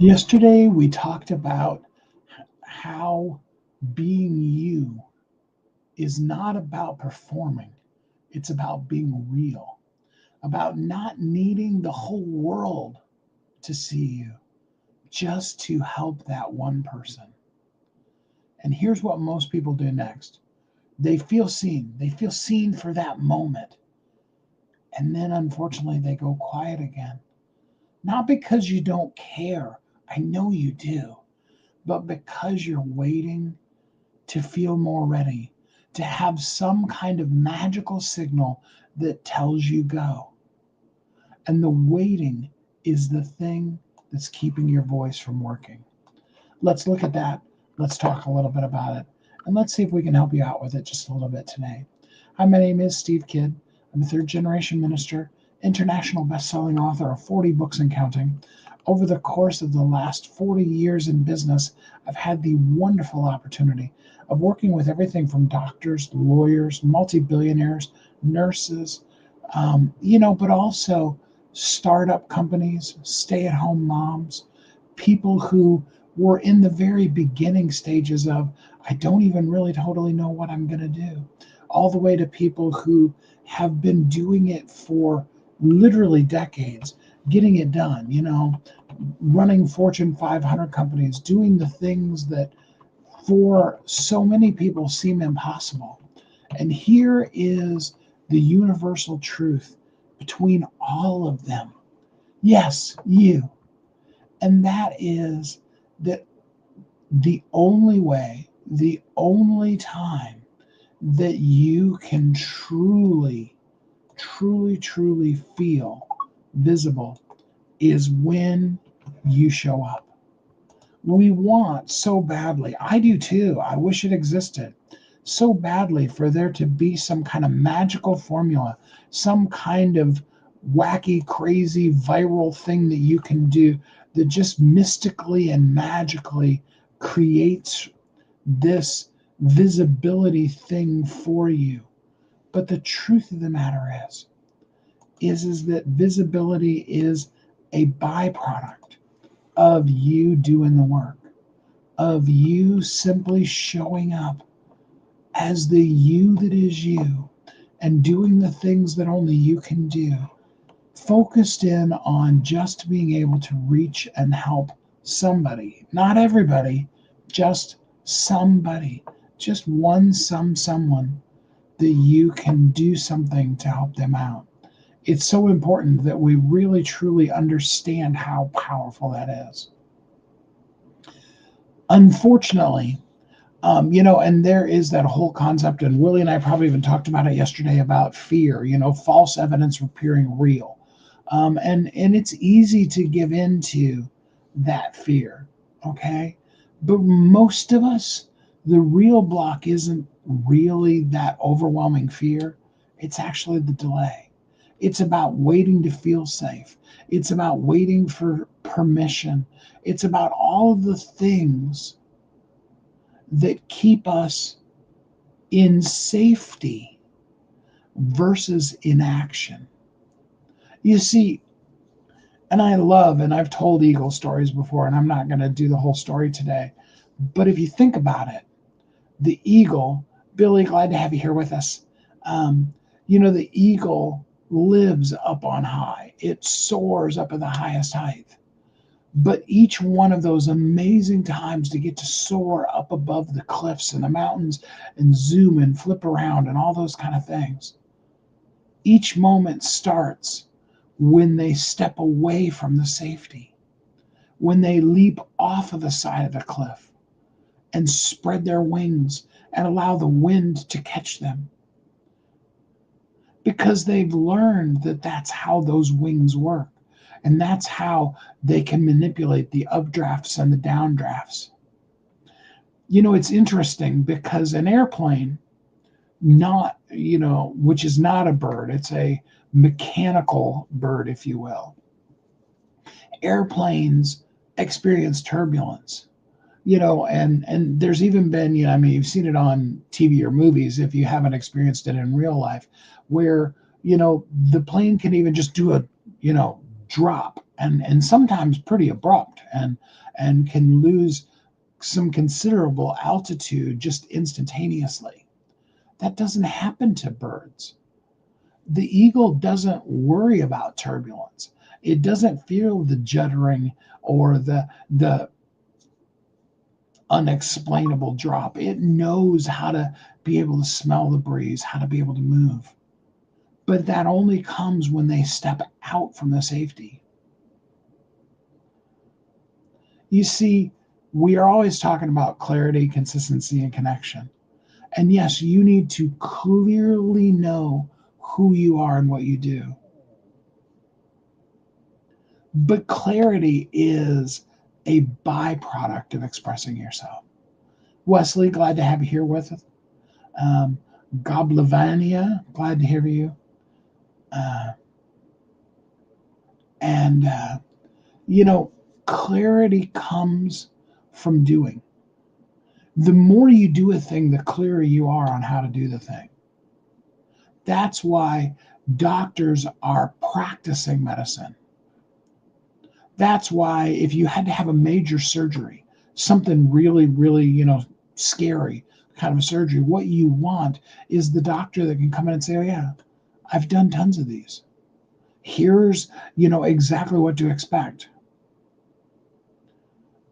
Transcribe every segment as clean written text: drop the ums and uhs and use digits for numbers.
Yesterday, we talked about how being you is not about performing, it's about being real, about not needing the whole world to see you, just to help that one person. And here's what most people do next: they feel seen for that moment. And then unfortunately, they go quiet again. Not because you don't care, I know you do, but because you're waiting to feel more ready, to have some kind of magical signal that tells you go. And the waiting is the thing that's keeping your voice from working. Let's look at that. Let's talk a little bit about it. And let's see if we can help you out with it just a little bit today. Hi, my name is Steve Kidd. I'm a third generation minister, international best-selling author of 40 books and counting. Over the course of the last 40 years in business, I've had the wonderful opportunity of working with everything from doctors, lawyers, multi-billionaires, nurses, but also startup companies, stay-at-home moms, people who were in the very beginning stages of, I don't even really totally know what I'm going to do, all the way to people who have been doing it for literally decades, getting it done, running Fortune 500 companies, doing the things that for so many people seem impossible. And here is the universal truth between all of them. Yes, you. And that is that the only way, the only time that you can truly feel visible is when you show up. We want so badly, I do too, I wish it existed so badly for there to be some kind of magical formula, some kind of wacky, crazy, viral thing that you can do that just mystically and magically creates this visibility thing for you. But the truth of the matter is that visibility is a byproduct of you doing the work, of you simply showing up as the you that is you and doing the things that only you can do, focused in on just being able to reach and help somebody, not everybody, just somebody, just someone that you can do something to help them out. It's so important that we really truly understand how powerful that is. Unfortunately, and there is that whole concept, and Willie and I probably even talked about it yesterday about fear, false evidence appearing real. And it's easy to give into that fear, okay? But most of us, the real block isn't really that overwhelming fear. It's actually the delay. It's about waiting to feel safe. It's about waiting for permission. It's about all of the things that keep us in safety versus inaction. You see, and I've told eagle stories before, and I'm not going to do the whole story today. But if you think about it, the eagle, Billy, glad to have you here with us. The eagle lives up on high, it soars up at the highest height. But each one of those amazing times to get to soar up above the cliffs and the mountains and zoom and flip around and all those kind of things, each moment starts when they step away from the safety, when they leap off of the side of the cliff and spread their wings and allow the wind to catch them. Because they've learned that that's how those wings work. And that's how they can manipulate the updrafts and the downdrafts. It's interesting because an airplane, which is not a bird, it's a mechanical bird, if you will. Airplanes experience turbulence, and there's even been, you've seen it on TV or movies if you haven't experienced it in real life, where, the plane can even just do a, drop, and sometimes pretty abrupt, and can lose some considerable altitude just instantaneously. That doesn't happen to birds. The eagle doesn't worry about turbulence. It doesn't feel the juddering or the unexplainable drop. It knows how to be able to smell the breeze, how to be able to move. But that only comes when they step out from the safety. You see, we are always talking about clarity, consistency, and connection. And yes, you need to clearly know who you are and what you do. But clarity is a byproduct of expressing yourself. Wesley, glad to have you here with us. Goblavania, glad to hear you. And clarity comes from doing. The more you do a thing, the clearer you are on how to do the thing. That's why doctors are practicing medicine. That's why if you had to have a major surgery, something really, really, scary kind of a surgery, what you want is the doctor that can come in and say, oh yeah, I've done tons of these. Here's, exactly what to expect.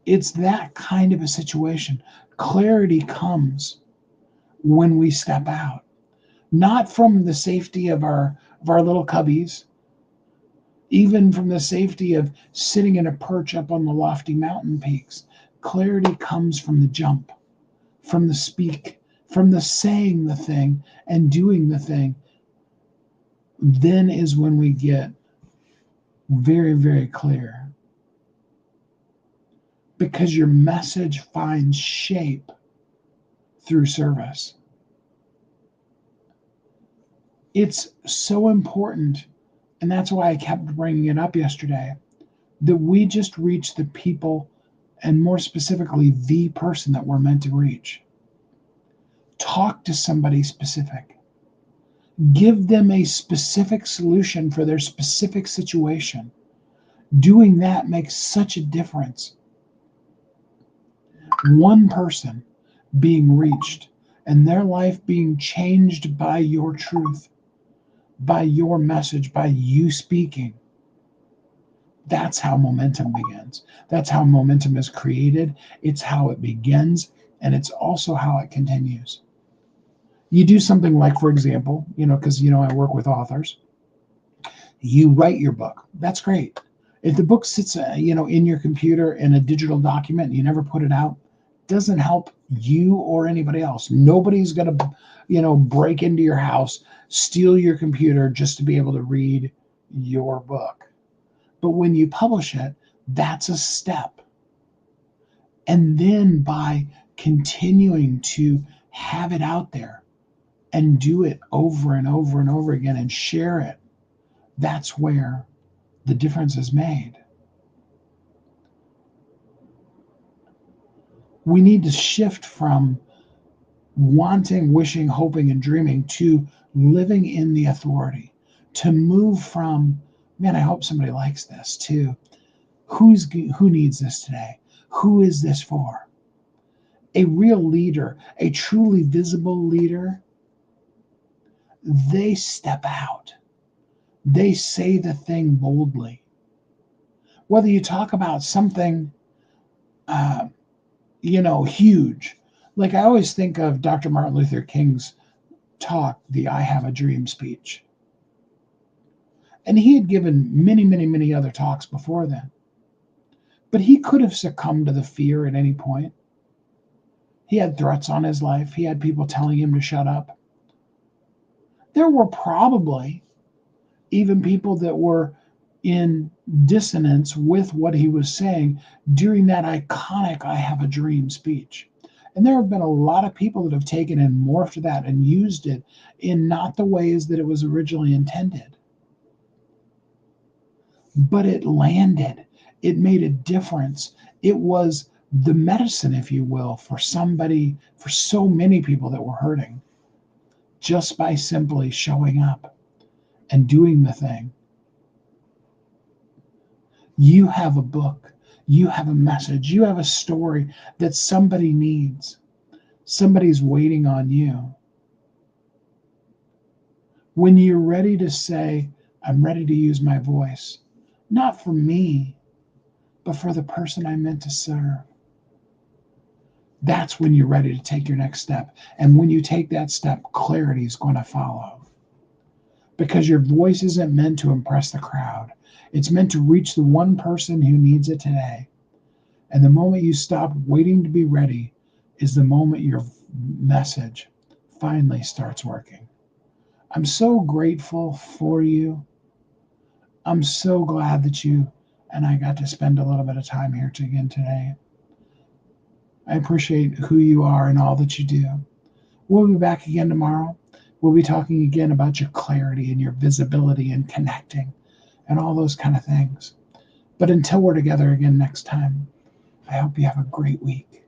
It's that kind of a situation. Clarity comes when we step out, not from the safety of our little cubbies, even from the safety of sitting in a perch up on the lofty mountain peaks. Clarity comes from the jump, from the speak, from the saying the thing and doing the thing. Then is when we get very, very clear. Because your message finds shape through service. It's so important, and that's why I kept bringing it up yesterday, that we just reach the people, and more specifically, the person that we're meant to reach. Talk to somebody specific. Give them a specific solution for their specific situation. Doing that makes such a difference. One person being reached and their life being changed by your truth, by your message, by you speaking. That's how momentum begins. That's how momentum is created. It's how it begins, and it's also how it continues. You do something like, for example, because, I work with authors. You write your book. That's great. If the book sits, in your computer in a digital document, and you never put it out, doesn't help you or anybody else. Nobody's going to, break into your house, steal your computer just to be able to read your book. But when you publish it, that's a step. And then by continuing to have it out there and do it over and over and over again and share it, that's where the difference is made. We need to shift from wanting, wishing, hoping, and dreaming to living in the authority, to move from, man, I hope somebody likes this, to who needs this today? Who is this for? A real leader, a truly visible leader, they step out. They say the thing boldly. Whether you talk about something, huge. Like I always think of Dr. Martin Luther King's talk, the I Have a Dream speech. And he had given many, many, many other talks before then. But he could have succumbed to the fear at any point. He had threats on his life. He had people telling him to shut up. There were probably even people that were in dissonance with what he was saying during that iconic I Have a Dream speech. And there have been a lot of people that have taken and morphed that and used it in not the ways that it was originally intended. But it landed. It made a difference. It was the medicine, if you will, for so many people that were hurting, just by simply showing up and doing the thing. You have a book, you have a message, you have a story that somebody needs. Somebody's waiting on you. When you're ready to say, I'm ready to use my voice, not for me, but for the person I meant to serve, that's when you're ready to take your next step. And when you take that step, clarity is going to follow. Because your voice isn't meant to impress the crowd, it's meant to reach the one person who needs it today. And the moment you stop waiting to be ready is the moment your message finally starts working. I'm so grateful for you. I'm so glad that you and I got to spend a little bit of time here again today. I appreciate who you are and all that you do. We'll be back again tomorrow. We'll be talking again about your clarity and your visibility and connecting and all those kind of things. But until we're together again next time, I hope you have a great week.